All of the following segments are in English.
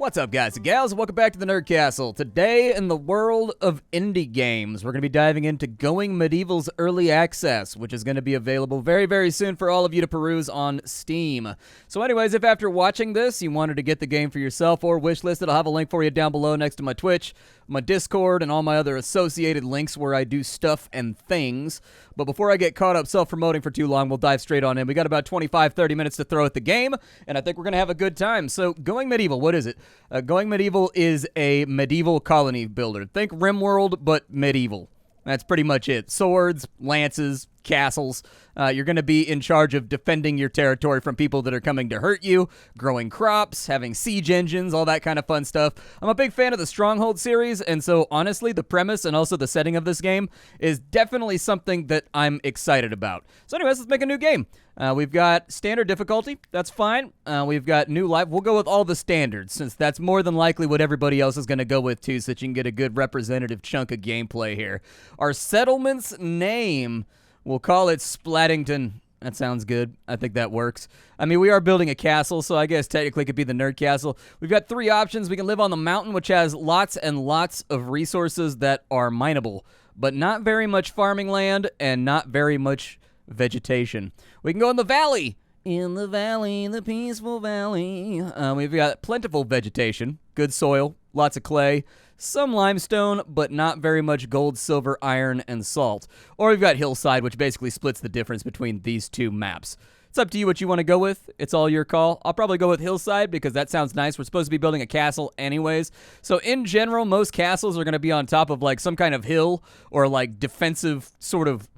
What's up, guys and gals? Welcome back to the Nerd Castle. Today, in the world of indie games, we're going to be diving into Going Medieval's Early Access, which is going to be available very, very soon for all of you to peruse on Steam. So anyways, if after watching this, you wanted to get the game for yourself or wishlist it, I'll have a link for you down below next to my Twitch, my Discord, and all my other associated links where I do stuff and things. But before I get caught up self-promoting for too long, we'll dive straight on in. We got about 25-30 minutes to throw at the game, and I think we're going to have a good time. So, Going Medieval, what is it? Going Medieval is a medieval colony builder. Think RimWorld, but medieval. That's pretty much it. Swords, lances, castles. You're going to be in charge of defending your territory from people that are coming to hurt you, growing crops, having siege engines, all that kind of fun stuff. I'm a big fan of the Stronghold series, and so honestly, the premise and also the setting of this game is definitely something that I'm excited about. So anyways, let's make a new game. We've got standard difficulty. That's fine. We've got new life. We'll go with all the standards, since that's more than likely what everybody else is going to go with, too, so that you can get a good representative chunk of gameplay here. Our settlement's name, we'll call it Splattington. That sounds good. I think that works. I mean, we are building a castle, so I guess technically it could be the Nerd Castle. We've got three options. We can live on the mountain, which has lots and lots of resources that are mineable, but not very much farming land and not very much vegetation. We can go in the valley. In the valley, the peaceful valley. We've got plentiful vegetation, good soil, lots of clay, some limestone, but not very much gold, silver, iron, and salt. Or we've got hillside, which basically splits the difference between these two maps. It's up to you what you want to go with. It's all your call. I'll probably go with hillside because that sounds nice. We're supposed to be building a castle anyways. So in general, most castles are going to be on top of like some kind of hill or like defensive sort of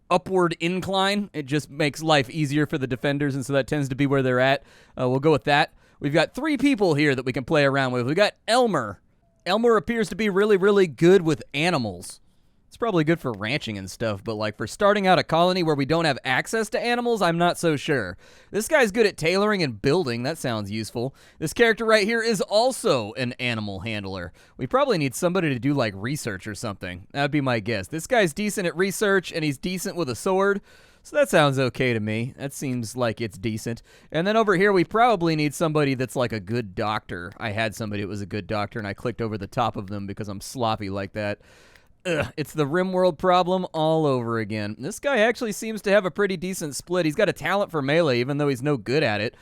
upward incline. It just makes life easier for the defenders, and so that tends to be where they're at. We'll go with that. We've got three people here that we can play around with. We've got Elmer. Elmer appears to be really, really good with animals. It's probably good for ranching and stuff, but like for starting out a colony where we don't have access to animals, I'm not so sure. This guy's good at tailoring and building. That sounds useful. This character right here is also an animal handler. We probably need somebody to do like research or something. That would be my guess. This guy's decent at research, and he's decent with a sword. So that sounds okay to me. That seems like it's decent. And then over here, we probably need somebody that's like a good doctor. I had somebody that was a good doctor, and I clicked over the top of them because I'm sloppy like that. Ugh, it's the RimWorld problem all over again. This guy actually seems to have a pretty decent split. He's got a talent for melee, even though he's no good at it.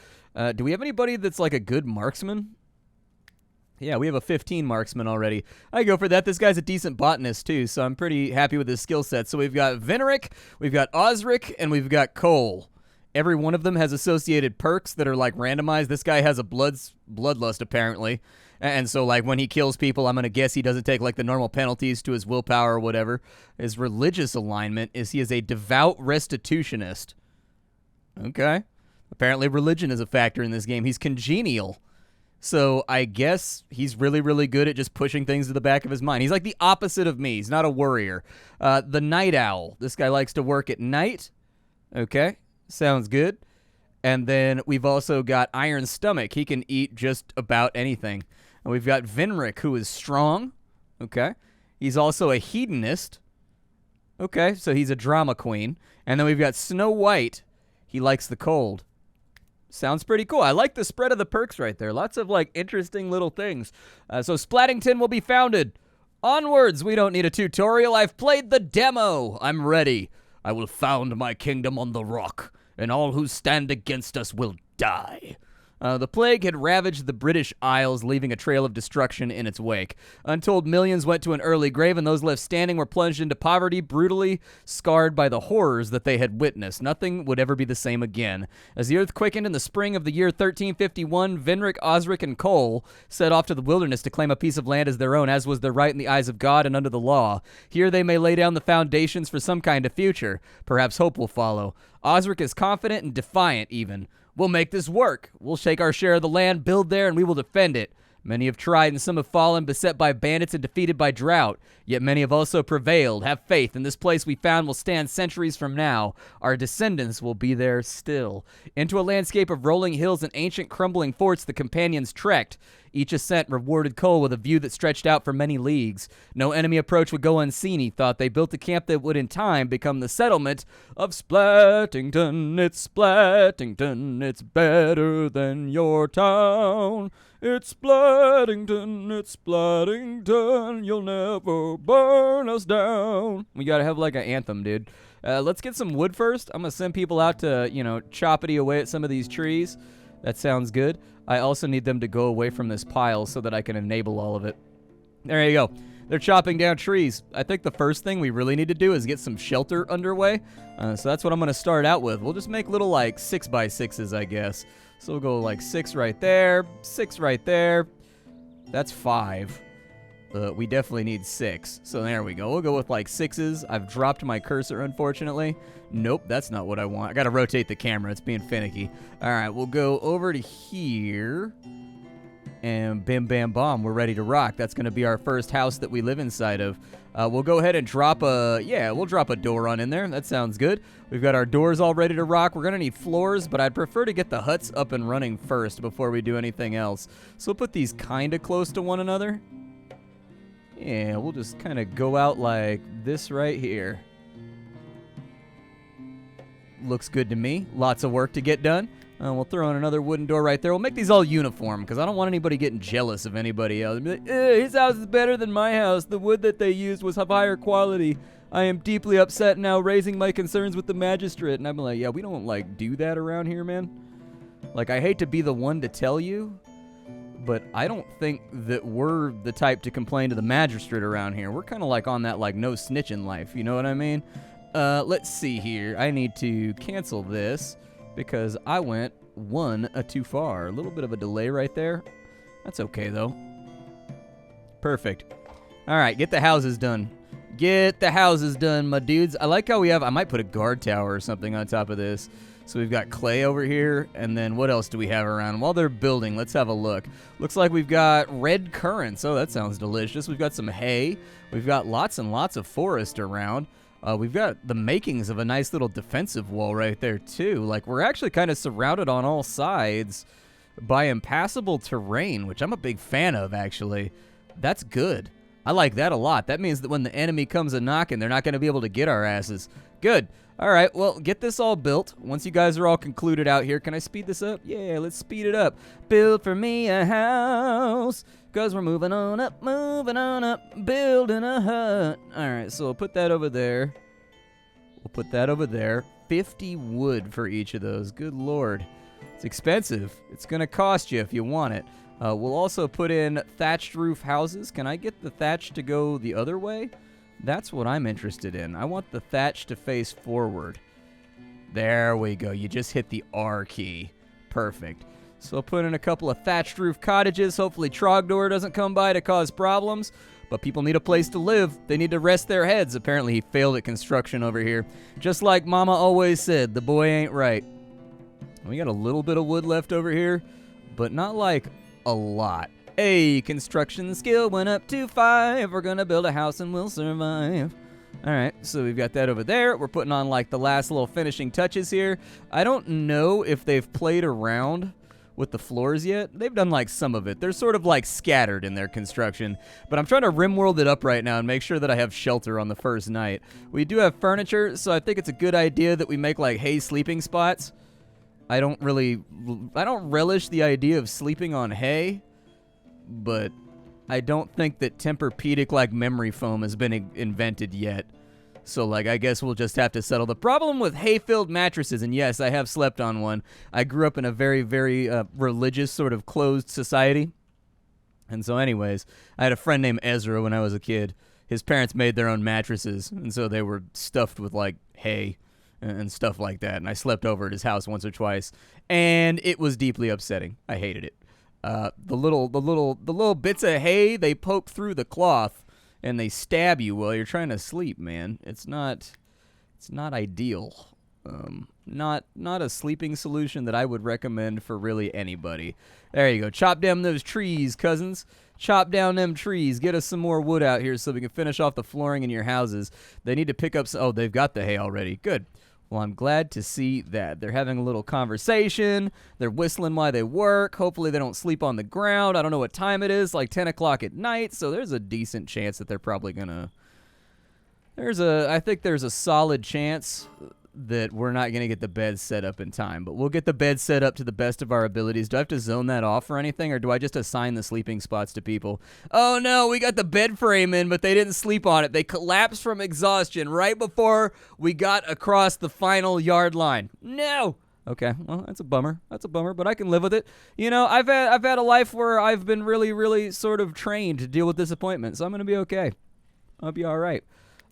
Do we have anybody that's like a good marksman? Yeah, we have a 15 marksman already. I go for that. This guy's a decent botanist, too, so I'm pretty happy with his skill set. So we've got Veneric, we've got Osric, and we've got Cole. Every one of them has associated perks that are, like, randomized. This guy has a bloodlust, apparently. And so, like, when he kills people, I'm going to guess he doesn't take, like, the normal penalties to his willpower or whatever. His religious alignment is he is a devout restitutionist. Okay. Apparently religion is a factor in this game. He's congenial. So I guess he's really, really good at just pushing things to the back of his mind. He's like the opposite of me. He's not a worrier. The Night Owl. This guy likes to work at night. Okay. Sounds good. And then we've also got Iron Stomach. He can eat just about anything. And we've got Venric, who is strong. Okay. He's also a hedonist. Okay, so he's a drama queen. And then we've got Snow White. He likes the cold. Sounds pretty cool. I like the spread of the perks right there. Lots of, like, interesting little things. So Splattington will be founded. Onwards. We don't need a tutorial. I've played the demo. I'm ready. I will found my kingdom on the rock, and all who stand against us will die. The plague had ravaged the British Isles, leaving a trail of destruction in its wake. Untold millions went to an early grave, and those left standing were plunged into poverty, brutally scarred by the horrors that they had witnessed. Nothing would ever be the same again. As the earth quickened in the spring of the year 1351, Venric, Osric, and Cole set off to the wilderness to claim a piece of land as their own, as was their right in the eyes of God and under the law. Here they may lay down the foundations for some kind of future. Perhaps hope will follow. Osric is confident and defiant, even. We'll make this work. We'll shake our share of the land, build there, and we will defend it. Many have tried, and some have fallen, beset by bandits and defeated by drought. Yet many have also prevailed. Have faith, and this place we found will stand centuries from now. Our descendants will be there still. Into a landscape of rolling hills and ancient crumbling forts the companions trekked. Each ascent rewarded Cole with a view that stretched out for many leagues. No enemy approach would go unseen, he thought. They built a camp that would in time become the settlement of Splattington. It's Splattington, it's better than your town. It's Splattington, you'll never burn us down. We gotta have like an anthem, dude. Let's get some wood first. I'm gonna send people out to, choppity away at some of these trees. That sounds good. I also need them to go away from this pile so that I can enable all of it. There you go. They're chopping down trees. I think the first thing we really need to do is get some shelter underway. So that's what I'm going to start out with. We'll just make little, 6x6s, I guess. So we'll go, 6 right there, 6 right there. That's 5. We definitely need 6. So there we go. We'll go with, 6s. I've dropped my cursor, unfortunately. Nope, that's not what I want. I got to rotate the camera. It's being finicky. All right, we'll go over to here. And bim, bam, bomb, we're ready to rock. That's going to be our first house that we live inside of. We'll go ahead and drop we'll drop a door on in there. That sounds good. We've got our doors all ready to rock. We're going to need floors, but I'd prefer to get the huts up and running first before we do anything else. So we'll put these kind of close to one another. Yeah, we'll just kind of go out like this right here. Looks good to me. Lots of work to get done. We'll throw in another wooden door right there. We'll make these all uniform because I don't want anybody getting jealous of anybody else. Be like, his house is better than my house. The wood that they used was of higher quality. I am deeply upset now, raising my concerns with the magistrate. And I'm like, yeah, we don't, do that around here, man. I hate to be the one to tell you, but I don't think that we're the type to complain to the magistrate around here. We're kind of on that, no snitching life. You know what I mean? Let's see here. I need to cancel this because I went one too far. A little bit of a delay right there. That's okay, though. Perfect. All right, get the houses done. Get the houses done, my dudes. I like how I might put a guard tower or something on top of this. So we've got clay over here, and then what else do we have around? While they're building, let's have a look. Looks like we've got red currants. Oh, that sounds delicious. We've got some hay. We've got lots and lots of forest around. We've got the makings of a nice little defensive wall right there, too. We're actually kind of surrounded on all sides by impassable terrain, which I'm a big fan of, actually. That's good. I like that a lot. That means that when the enemy comes a-knocking, they're not going to be able to get our asses. Good. All right, well, get this all built. Once you guys are all concluded out here, can I speed this up? Yeah, let's speed it up. Build for me a house, because we're moving on up, building a hut. All right, so we'll put that over there. We'll put that over there. 50 wood for each of those. Good Lord. It's expensive. It's going to cost you if you want it. We'll also put in thatched roof houses. Can I get the thatch to go the other way? That's what I'm interested in. I want the thatch to face forward. There we go. You just hit the R key. Perfect. So I'll put in a couple of thatched roof cottages. Hopefully Trogdor doesn't come by to cause problems. But people need a place to live. They need to rest their heads. Apparently he failed at construction over here. Just like Mama always said, the boy ain't right. We got a little bit of wood left over here, but not a lot. Hey, construction skill went up to 5. We're gonna build a house and we'll survive. All right, so we've got that over there. We're putting on the last little finishing touches here. I don't know if they've played around with the floors yet. They've done some of it. They're sort of scattered in their construction, but I'm trying to rimworld it up right now and make sure that I have shelter on the first night. We do have furniture, so I think it's a good idea that we make hay sleeping spots. I don't relish the idea of sleeping on hay, but I don't think that Tempur-Pedic memory foam has been invented yet. So I guess we'll just have to settle the problem with hay-filled mattresses. And yes, I have slept on one. I grew up in a very, very religious sort of closed society. And so anyways, I had a friend named Ezra when I was a kid. His parents made their own mattresses, and so they were stuffed with hay and stuff like that. And I slept over at his house once or twice, and it was deeply upsetting. I hated it. The little bits of hay, they poke through the cloth and they stab you while you're trying to sleep, man. It's not ideal. Not a sleeping solution that I would recommend for really anybody. There you go. Chop down those trees, cousins. Chop down them trees. Get us some more wood out here so we can finish off the flooring in your houses. They need to pick up oh, they've got the hay already. Good. Well, I'm glad to see that. They're having a little conversation. They're whistling while they work. Hopefully they don't sleep on the ground. I don't know what time it is, 10 o'clock at night, so there's a decent chance that they're probably going to... I think there's a solid chance that we're not going to get the bed set up in time, but we'll get the bed set up to the best of our abilities. Do I have to zone that off or anything, or do I just assign the sleeping spots to people? Oh no, we got the bed frame in, but they didn't sleep on it. They collapsed from exhaustion right before we got across the final yard line. No. Okay, well, that's a bummer. That's a bummer, but I can live with it. You know, I've had a life where I've been really, really sort of trained to deal with disappointment, so I'm going to be okay. I'll be all right.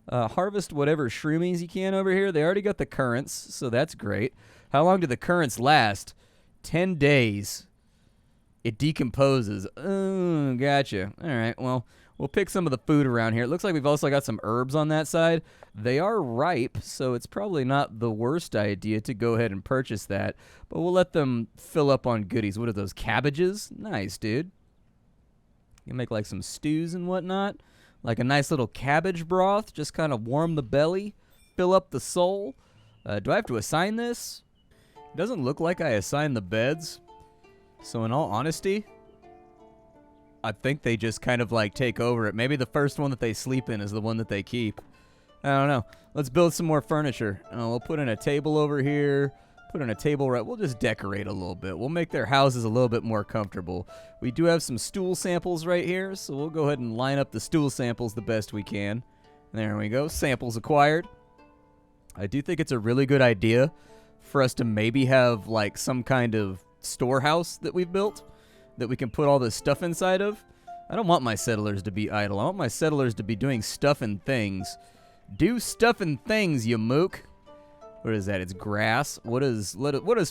Harvest whatever shroomies you can over here. They already got the currants, so that's great. How long do the currants last? 10 days. It decomposes. Oh, gotcha. All right, well, we'll pick some of the food around here. It looks like we've also got some herbs on that side. They are ripe, so it's probably not the worst idea to go ahead and purchase that. But we'll let them fill up on goodies. What are those, cabbages? Nice, dude. You can make like some stews and whatnot. Like a nice little cabbage broth, just kind of warm the belly, fill up the soul. Do I have to assign this? It doesn't look like I assigned the beds. So in all honesty, I think they just kind of like take over it. Maybe the first one that they sleep in is the one that they keep. I don't know. Let's build some more furniture. We'll put in a table over here. Put in a table right. We'll just decorate a little bit. We'll make their houses a little bit more comfortable. We do have some stool samples right here, so we'll go ahead and line up the stool samples the best we can. There we go. Samples acquired. I do think it's a really good idea for us to maybe have like some kind of storehouse that we've built that we can put all this stuff inside of. I don't want my settlers to be idle. I want my settlers to be doing stuff and things. Do stuff and things, you mook. What is that? It's grass. What does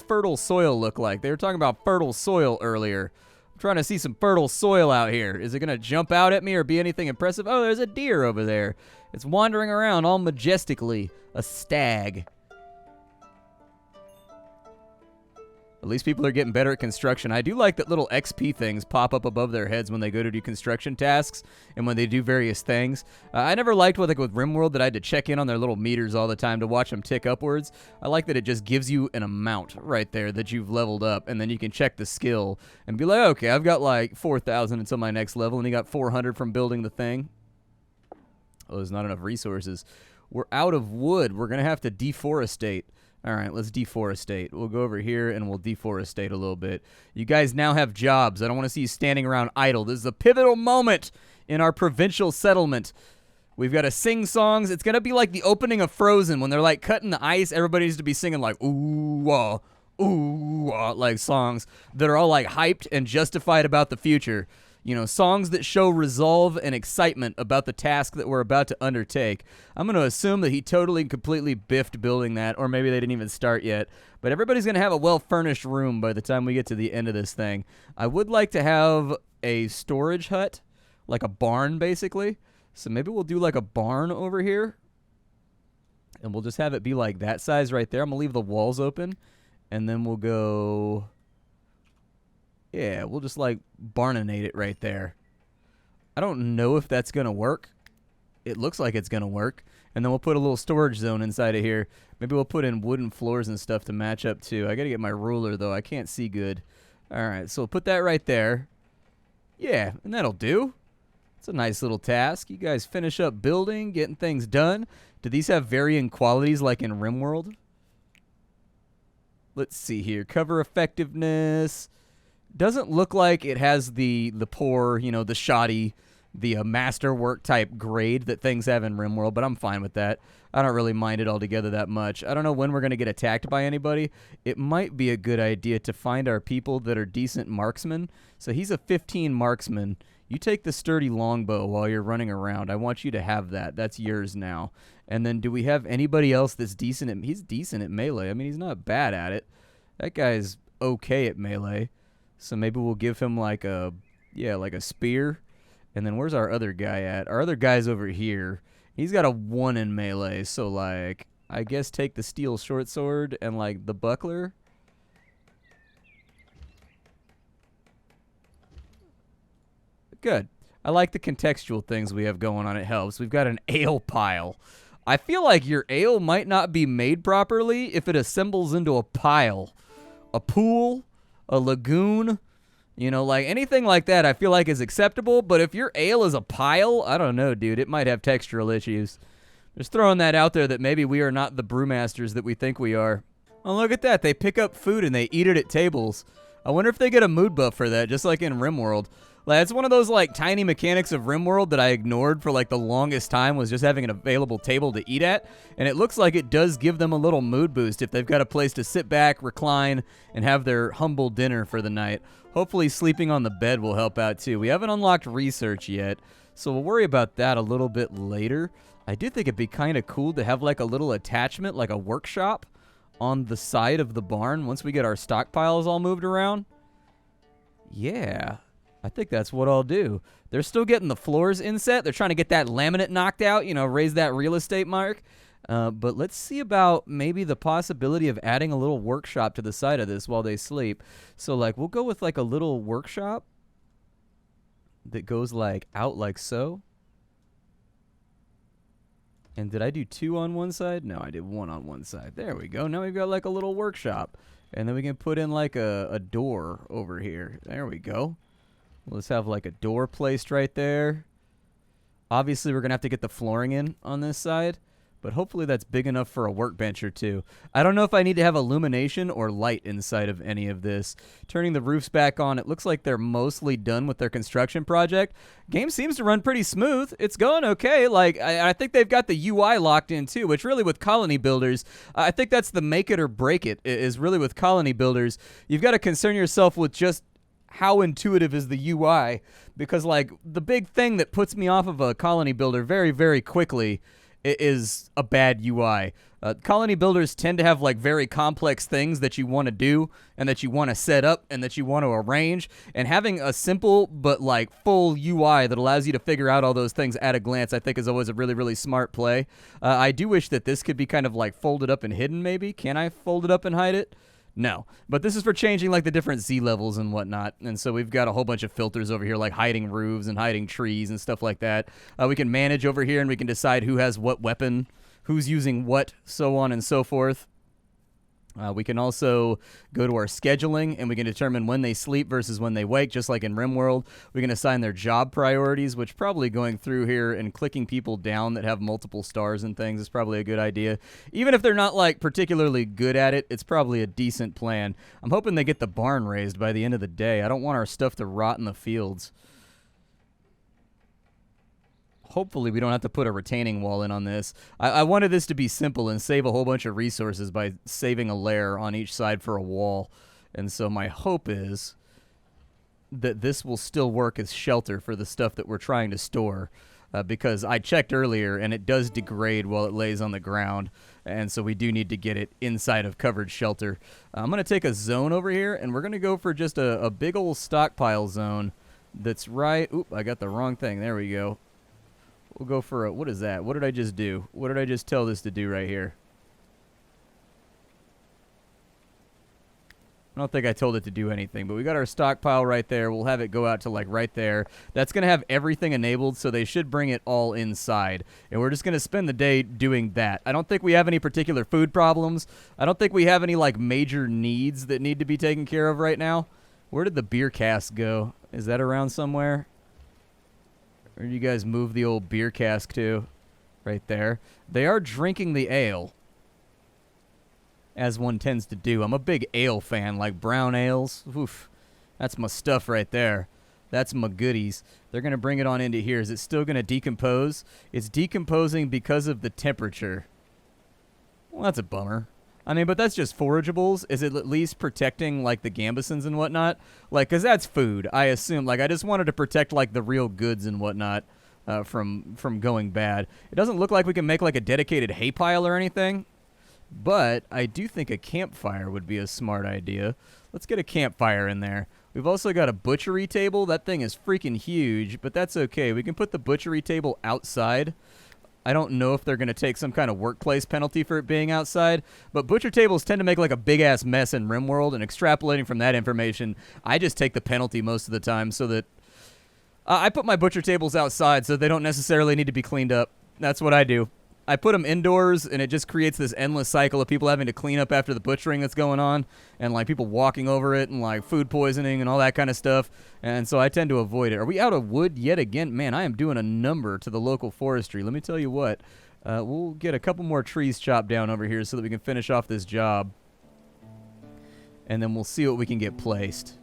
fertile soil look like? They were talking about fertile soil earlier. I'm trying to see some fertile soil out here. Is it going to jump out at me or be anything impressive? Oh, there's a deer over there. It's wandering around all majestically. A stag. At least people are getting better at construction. I do like that little XP things pop up above their heads when they go to do construction tasks and when they do various things. I never liked with RimWorld that I had to check in on their little meters all the time to watch them tick upwards. I like that it just gives you an amount right there that you've leveled up, and then you can check the skill and be like, okay, I've got like 4,000 until my next level, and you got 400 from building the thing. Oh, there's not enough resources. We're out of wood. We're going to have to deforestate. All right, let's deforestate. We'll go over here and we'll deforestate a little bit. You guys now have jobs. I don't want to see you standing around idle. This is a pivotal moment in our provincial settlement. We've got to sing songs. It's going to be like the opening of Frozen when they're like cutting the ice. Everybody needs to be singing like ooh, like songs that are all like hyped and justified about the future. You know, songs that show resolve and excitement about the task that we're about to undertake. I'm going to assume that he totally and completely biffed building that, or maybe they didn't even start yet. But everybody's going to have a well-furnished room by the time we get to the end of this thing. I would like to have a storage hut, like a barn, basically. So maybe we'll do like a barn over here. And we'll just have it be like that size right there. I'm going to leave the walls open. And then we'll go... yeah, we'll just like barninate it right there. I don't know if that's going to work. It looks like it's going to work. And then we'll put a little storage zone inside of here. Maybe we'll put in wooden floors and stuff to match up too. I got to get my ruler though. I can't see good. All right, so we'll put that right there. Yeah, and that'll do. It's a nice little task. You guys finish up building, getting things done. Do these have varying qualities like in RimWorld? Let's see here. Cover effectiveness. Doesn't look like it has the poor, you know, the shoddy, the masterwork type grade that things have in RimWorld, but I'm fine with that. I don't really mind it altogether that much. I don't know when we're going to get attacked by anybody. It might be a good idea to find our people that are decent marksmen. So he's a 15 marksman. You take the sturdy longbow while you're running around. I want you to have that. That's yours now. And then do we have anybody else that's decent at... he's decent at melee. I mean, he's not bad at it. That guy's okay at melee. So maybe we'll give him like a, yeah, like a spear. And then where's our other guy at? Our other guy's over here. He's got a 1 in melee. So like, I guess take the steel short sword and like the buckler. Good. I like the contextual things we have going on. It helps. We've got an ale pile. I feel like your ale might not be made properly if it assembles into a pile. A pool, a lagoon, you know, like anything like that I feel like is acceptable. But if your ale is a pile, I don't know, dude. It might have textural issues. Just throwing that out there that maybe we are not the brewmasters that we think we are. Oh, look at that. They pick up food and they eat it at tables. I wonder if they get a mood buff for that, just like in RimWorld. Like, it's one of those, like, tiny mechanics of RimWorld that I ignored for, like, the longest time, was just having an available table to eat at. And it looks like it does give them a little mood boost if they've got a place to sit back, recline, and have their humble dinner for the night. Hopefully sleeping on the bed will help out, too. We haven't unlocked research yet, so we'll worry about that a little bit later. I do think it'd be kind of cool to have, like, a little attachment, like a workshop, on the side of the barn once we get our stockpiles all moved around. Yeah, I think that's what I'll do. They're still getting the floors inset. They're trying to get that laminate knocked out, you know, raise that real estate mark. But let's see about maybe the possibility of adding a little workshop to the side of this while they sleep. So, like, we'll go with, like, a little workshop that goes, like, out like so. And did I do 2 on one side? No, I did 1 on one side. There we go. Now we've got like a little workshop. And then we can put in like a door over here. There we go. Let's have like a door placed right there. Obviously, we're going to have to get the flooring in on this side. But hopefully that's big enough for a workbench or two. I don't know if I need to have illumination or light inside of any of this. Turning the roofs back on, it looks like they're mostly done with their construction project. Game seems to run pretty smooth. It's going okay. Like, I think they've got the UI locked in too, which really with colony builders, I think that's the make it or break it, is really with colony builders. You've got to concern yourself with just how intuitive is the UI, because like the big thing that puts me off of a colony builder very, very quickly is a bad UI. Colony builders tend to have like very complex things that you want to do and that you want to set up and that you want to arrange, and having a simple but like full UI that allows you to figure out all those things at a glance, I think is always a really, really smart play. I do wish that this could be kind of like folded up and hidden maybe. Can I fold it up and hide it? No, but this is for changing like the different Z levels and whatnot, and so we've got a whole bunch of filters over here like hiding roofs and hiding trees and stuff like that. We can manage over here and we can decide who has what weapon, who's using what, so on and so forth. We can also go to our scheduling, and we can determine when they sleep versus when they wake, just like in RimWorld. We can assign their job priorities, which probably going through here and clicking people down that have multiple stars and things is probably a good idea. Even if they're not, like, particularly good at it, it's probably a decent plan. I'm hoping they get the barn raised by the end of the day. I don't want our stuff to rot in the fields. Hopefully we don't have to put a retaining wall in on this. I wanted this to be simple and save a whole bunch of resources by saving a layer on each side for a wall. And so my hope is that this will still work as shelter for the stuff that we're trying to store. Because I checked earlier and it does degrade while it lays on the ground. And so we do need to get it inside of covered shelter. I'm going to take a zone over here, and we're going to go for just a big old stockpile zone that's right... Oop, I got the wrong thing. There we go. We'll go for a... What is that? What did I just do? What did I just tell this to do right here? I don't think I told it to do anything, but we got our stockpile right there. We'll have it go out to, like, right there. That's going to have everything enabled, so they should bring it all inside. And we're just going to spend the day doing that. I don't think we have any particular food problems. I don't think we have any, like, major needs that need to be taken care of right now. Where did the beer cask go? Is that around somewhere? Where did you guys move the old beer cask to? Right there. They are drinking the ale, as one tends to do. I'm a big ale fan, like brown ales. Oof. That's my stuff right there. That's my goodies. They're going to bring it on into here. Is it still going to decompose? It's decomposing because of the temperature. Well, that's a bummer. I mean, but that's just forageables. Is it at least protecting, like, the gambesons and whatnot? Like, because that's food, I assume. Like, I just wanted to protect, like, the real goods and whatnot from going bad. It doesn't look like we can make, like, a dedicated hay pile or anything. But I do think a campfire would be a smart idea. Let's get a campfire in there. We've also got a butchery table. That thing is freaking huge, but that's okay. We can put the butchery table outside. I don't know if they're going to take some kind of workplace penalty for it being outside, but butcher tables tend to make like a big-ass mess in RimWorld, and extrapolating from that information, I just take the penalty most of the time so that... I put my butcher tables outside so they don't necessarily need to be cleaned up. That's what I do. I put them indoors, and it just creates this endless cycle of people having to clean up after the butchering that's going on, and like people walking over it, and like food poisoning and all that kind of stuff. And so I tend to avoid it. Are we out of wood yet again? Man, I am doing a number to the local forestry. Let me tell you what. We'll get a couple more trees chopped down over here so that we can finish off this job. And then we'll see what we can get placed.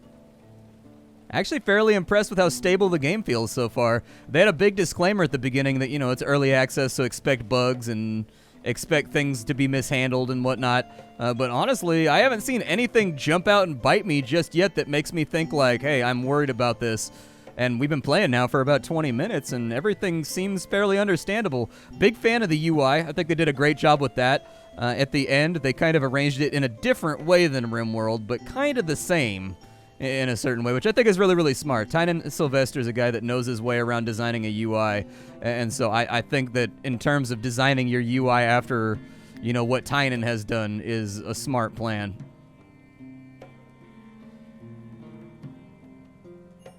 Actually fairly impressed with how stable the game feels so far. They had a big disclaimer at the beginning that, you know, it's early access, so expect bugs and expect things to be mishandled and whatnot. But honestly, I haven't seen anything jump out and bite me just yet that makes me think like, hey, I'm worried about this. And we've been playing now for about 20 minutes, and everything seems fairly understandable. Big fan of the UI. I think they did a great job with that. At the end, they kind of arranged it in a different way than RimWorld, but kind of the same in a certain way, which I think is really, really smart. Tynan Sylvester is a guy that knows his way around designing a UI, and so I think that in terms of designing your UI after, you know, what Tynan has done is a smart plan.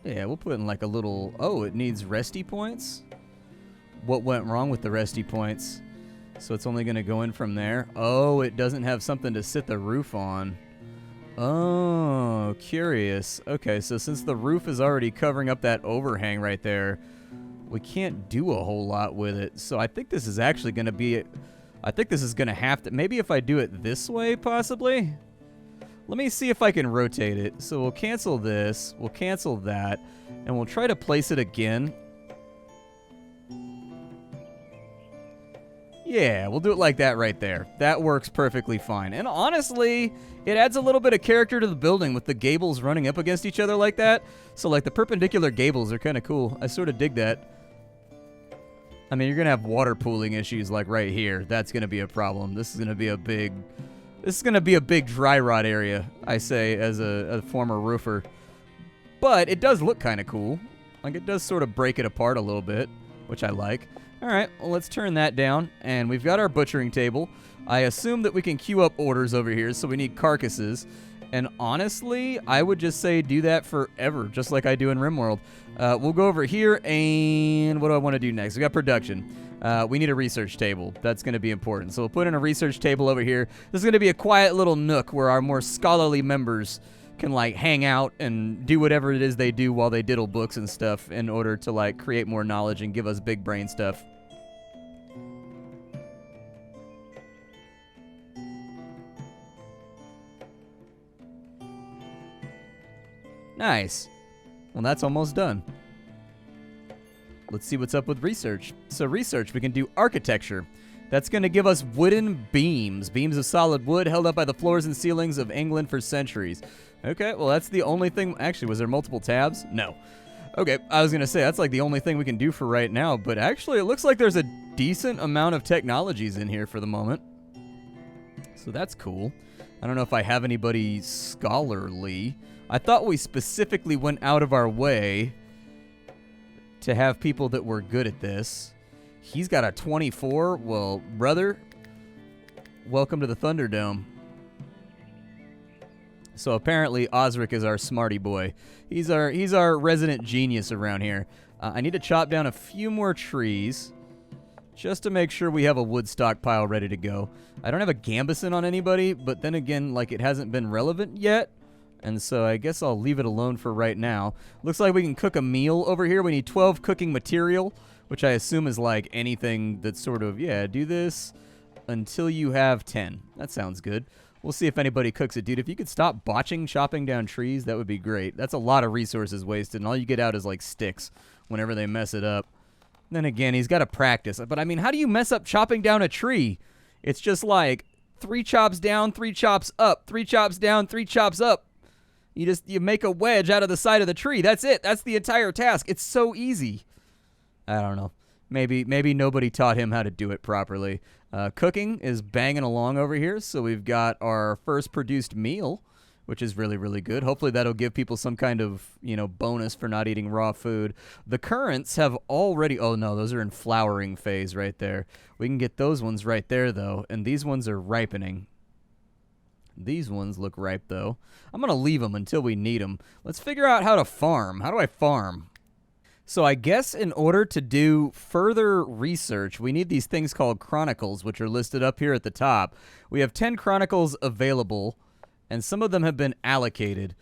Yeah, we'll put in like a little... Oh, it needs resty points? What went wrong with the resty points? So it's only going to go in from there. Oh, it doesn't have something to sit the roof on. Oh, curious. Okay, so since the roof is already covering up that overhang right there, we can't do a whole lot with it. So I think this is actually going to be... I think this is going to have to... Maybe if I do it this way, possibly? Let me see if I can rotate it. So we'll cancel this, we'll cancel that, and we'll try to place it again. Yeah, we'll do it like that right there. That works perfectly fine. And honestly, it adds a little bit of character to the building with the gables running up against each other like that. So like the perpendicular gables are kind of cool. I sort of dig that. I mean, you're going to have water pooling issues like right here. That's going to be a problem. This is going to be a big... This is going to be a big dry rot area, I say, as a former roofer. But it does look kind of cool. Like, it does sort of break it apart a little bit, which I like. All right, well, let's turn that down. And we've got our butchering table. I assume that we can queue up orders over here, so we need carcasses. And honestly, I would just say do that forever, just like I do in RimWorld. We'll go over here, and what do I want to do next? We got production. We need a research table. That's going to be important. So we'll put in a research table over here. This is going to be a quiet little nook where our more scholarly members can, like, hang out and do whatever it is they do while they diddle books and stuff in order to, like, create more knowledge and give us big brain stuff. Nice. Well, that's almost done. Let's see what's up with research. So research, we can do architecture. That's going to give us wooden beams. Beams of solid wood held up by the floors and ceilings of England for centuries. Okay, well, that's the only thing... Actually, was there multiple tabs? No. Okay, I was going to say, that's like the only thing we can do for right now. But actually, it looks like there's a decent amount of technologies in here for the moment. So that's cool. I don't know if I have anybody scholarly. I thought we specifically went out of our way to have people that were good at this. He's got a 24. Well, brother, welcome to the Thunderdome. So apparently Osric is our smarty boy. He's our resident genius around here. I need to chop down a few more trees just to make sure we have a wood stockpile ready to go. I don't have a gambeson on anybody, but then again, like, it hasn't been relevant yet. And so I guess I'll leave it alone for right now. Looks like we can cook a meal over here. We need 12 cooking material, which I assume is like anything that's sort of, yeah, do this until you have 10. That sounds good. We'll see if anybody cooks it. Dude, if you could stop botching chopping down trees, that would be great. That's a lot of resources wasted, and all you get out is like sticks whenever they mess it up. Then again, he's got to practice. But I mean, how do you mess up chopping down a tree? It's just like 3 chops down, 3 chops up, 3 chops down, 3 chops up. You make a wedge out of the side of the tree. That's it. That's the entire task. It's so easy. I don't know. Maybe nobody taught him how to do it properly. Cooking is banging along over here, so we've got our first produced meal, which is really, really good. Hopefully that'll give people some kind of, you know, bonus for not eating raw food. The currants have already... Oh, no, those are in flowering phase right there. We can get those ones right there, though, and these ones are ripening. These ones look ripe, though. I'm going to leave them until we need them. Let's figure out how to farm. How do I farm? So I guess in order to do further research, we need these things called chronicles, which are listed up here at the top. We have 10 chronicles available, and some of them have been allocated.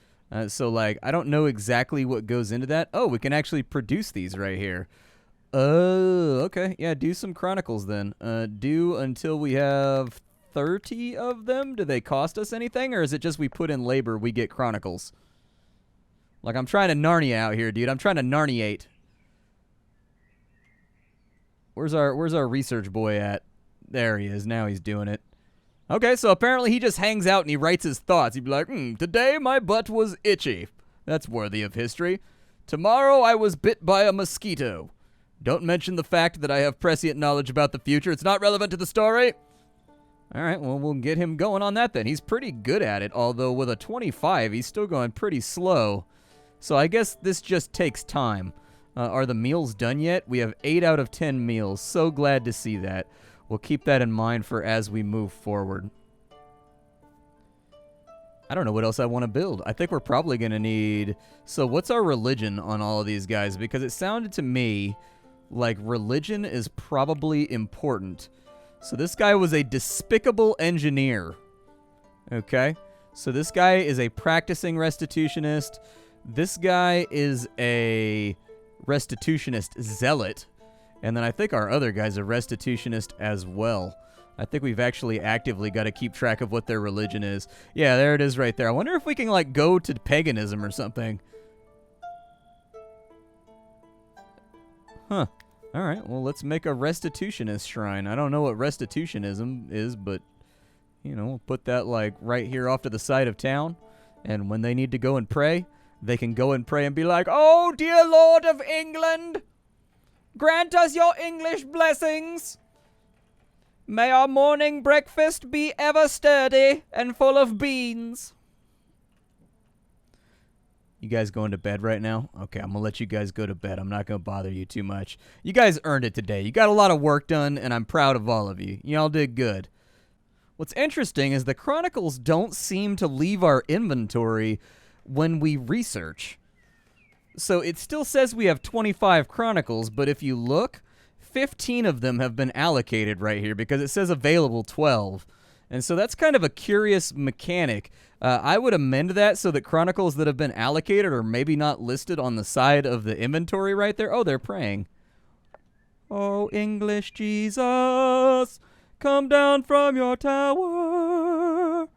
So, like, I don't know exactly what goes into that. Oh, we can actually produce these right here. Oh, okay. Yeah, do some chronicles then. Do until we have 30 of them. Do they cost us anything, or is it just we put in labor, we get chronicles? Like, I'm trying to Narnia out here, dude. I'm trying to Narniate. Where's our research boy at? There he is. Now he's doing it. Okay, so apparently he just hangs out and he writes his thoughts. He'd be like, today my butt was itchy. That's worthy of history. Tomorrow I was bit by a mosquito. Don't mention the fact that I have prescient knowledge about the future. It's not relevant to the story. All right, well, we'll get him going on that then. He's pretty good at it, although with a 25, he's still going pretty slow. So I guess this just takes time. Are the meals done yet? We have 8 out of 10 meals. So glad to see that. We'll keep that in mind for as we move forward. I don't know what else I want to build. I think we're probably going to need... So what's our religion on all of these guys? Because it sounded to me like religion is probably important. So this guy was a despicable engineer. Okay? So this guy is a practicing restitutionist. This guy is a restitutionist zealot. And then I think our other guy's a restitutionist as well. I think we've actually actively got to keep track of what their religion is. Yeah, there it is right there. I wonder if we can, like, go to paganism or something. Huh. All right, well, let's make a restitutionist shrine. I don't know what restitutionism is, but, you know, we'll put that, like, right here off to the side of town. And when they need to go and pray, they can go and pray and be like, "Oh, dear Lord of England, grant us your English blessings. May our morning breakfast be ever sturdy and full of beans." You guys going to bed right now? Okay, I'm going to let you guys go to bed. I'm not going to bother you too much. You guys earned it today. You got a lot of work done, and I'm proud of all of you. Y'all did good. What's interesting is the chronicles don't seem to leave our inventory when we research. So it still says we have 25 chronicles, but if you look, 15 of them have been allocated right here because it says available 12. And so that's kind of a curious mechanic. I would amend that so that chronicles that have been allocated are maybe not listed on the side of the inventory right there. Oh, they're praying. "Oh, English Jesus, come down from your tower.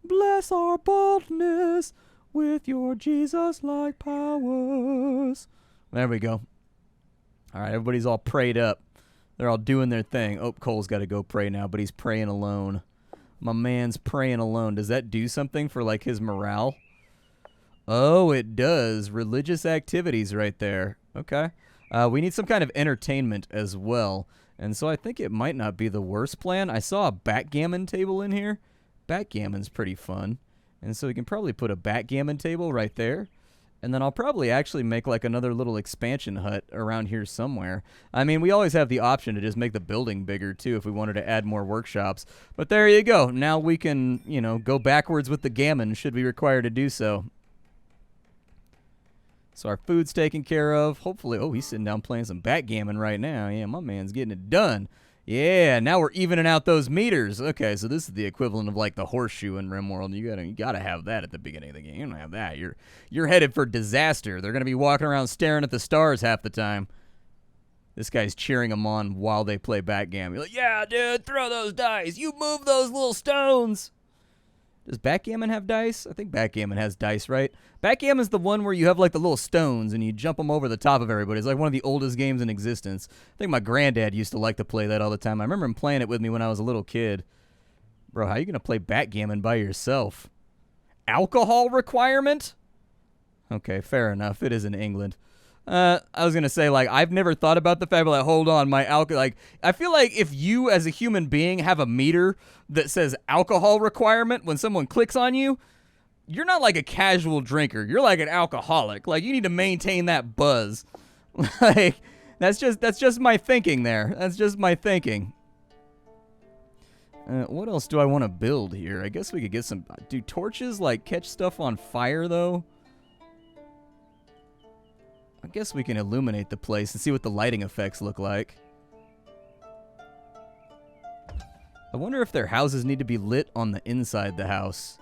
Bless our boldness with your Jesus-like powers." There we go. All right, everybody's all prayed up. They're all doing their thing. Oh, Cole's got to go pray now, but he's praying alone. My man's praying alone. Does that do something for, like, his morale? Oh, it does. Religious activities right there. Okay. We need some kind of entertainment as well. And so I think it might not be the worst plan. I saw a backgammon table in here. Backgammon's pretty fun. And so we can probably put a backgammon table right there. And then I'll probably actually make like another little expansion hut around here somewhere. I mean, we always have the option to just make the building bigger, too, if we wanted to add more workshops. But there you go. Now we can, you know, go backwards with the gammon should we require to do so. So our food's taken care of. Hopefully, oh, he's sitting down playing some backgammon right now. Yeah, my man's getting it done. Yeah, now we're evening out those meters. Okay, so this is the equivalent of like the horseshoe in RimWorld. You gotta have that at the beginning of the game. You don't have that. You're headed for disaster. They're gonna be walking around staring at the stars half the time. This guy's cheering them on while they play backgammon. You're like, "Yeah, dude, throw those dice. You move those little stones." Does backgammon have dice? I think backgammon has dice, right? Backgammon's the one where you have like the little stones and you jump them over the top of everybody. It's like one of the oldest games in existence. I think my granddad used to like to play that all the time. I remember him playing it with me when I was a little kid. Bro, how are you going to play backgammon by yourself? Alcohol requirement? Okay, fair enough. It is in England. I was going to say, like, I've never thought about the fact, but like, hold on, like, I feel like if you as a human being have a meter that says alcohol requirement, when someone clicks on you, you're not like a casual drinker. You're like an alcoholic. Like, you need to maintain that buzz. Like, that's just my thinking there. That's just my thinking. What else do I want to build here? I guess we could get some, do torches, like, catch stuff on fire, though? I guess we can illuminate the place and see what the lighting effects look like. I wonder if their houses need to be lit on the inside the house.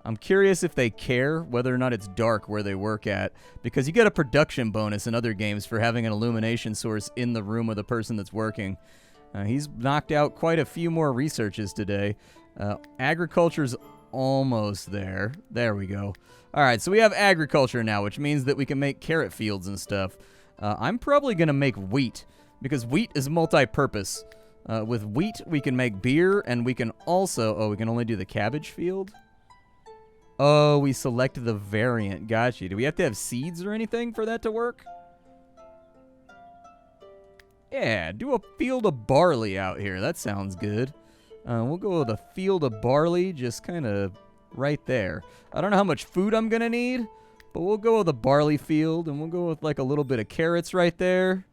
I'm curious if they care whether or not it's dark where they work at, because you get a production bonus in other games for having an illumination source in the room of the person that's working. He's knocked out quite a few more researches today. Agriculture's almost there. There we go. All right, so we have agriculture now, which means that we can make carrot fields and stuff. I'm probably going to make wheat, because wheat is multi-purpose. With wheat, we can make beer, and we can also... Oh, we can only do the cabbage field? Oh, we selected the variant. Gotcha. Do we have to have seeds or anything for that to work? Yeah, do a field of barley out here. That sounds good. We'll go with a field of barley, just kind of right there. I don't know how much food I'm going to need, but we'll go with a barley field, and we'll go with like a little bit of carrots right there.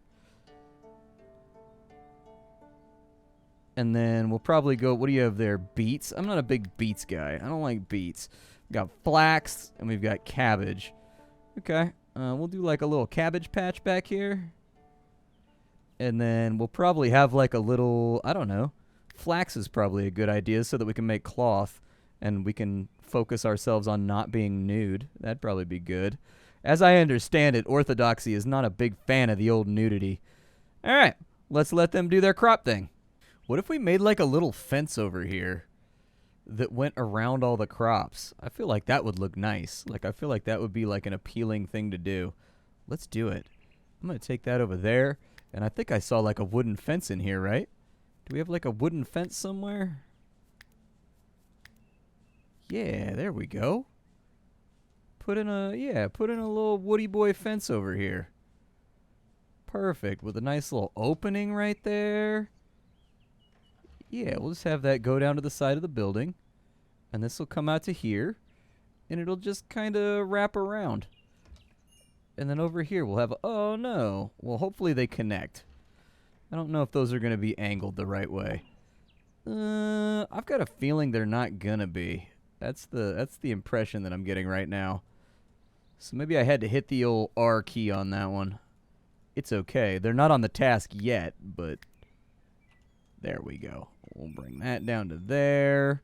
And then we'll probably go, what do you have there? Beets? I'm not a big beets guy. I don't like beets. We've got flax, and we've got cabbage. Okay, we'll do like a little cabbage patch back here. And then we'll probably have like a little, I don't know, flax is probably a good idea so that we can make cloth and we can focus ourselves on not being nude. That'd probably be good. As I understand it, Orthodoxy is not a big fan of the old nudity. All right, let's let them do their crop thing. What if we made like a little fence over here that went around all the crops? I feel like that would look nice. Like, I feel like that would be like an appealing thing to do. Let's do it. I'm going to take that over there. And I think I saw like a wooden fence in here, right? Do we have like a wooden fence somewhere? Yeah, there we go. Put in a little woody boy fence over here. Perfect, with a nice little opening right there. Yeah, we'll just have that go down to the side of the building. And this will come out to here. And it'll just kind of wrap around. And then over here we'll have, oh no. Well, hopefully they connect. I don't know if those are going to be angled the right way. I've got a feeling they're not going to be. That's the impression that I'm getting right now. So maybe I had to hit the old R key on that one. It's okay. They're not on the task yet, but there we go. We'll bring that down to there.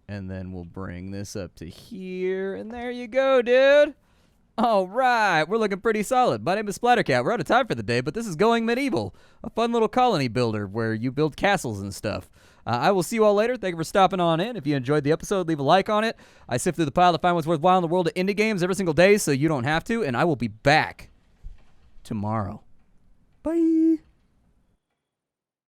And then we'll bring this up to here. And there you go, dude. All right, we're looking pretty solid. My name is Splattercat. We're out of time for the day, but this is Going Medieval, a fun little colony builder where you build castles and stuff. I will see you all later. Thank you for stopping on in. If you enjoyed the episode, leave a like on it. I sift through the pile to find what's worthwhile in the world of indie games every single day, so you don't have to, and I will be back tomorrow. Bye.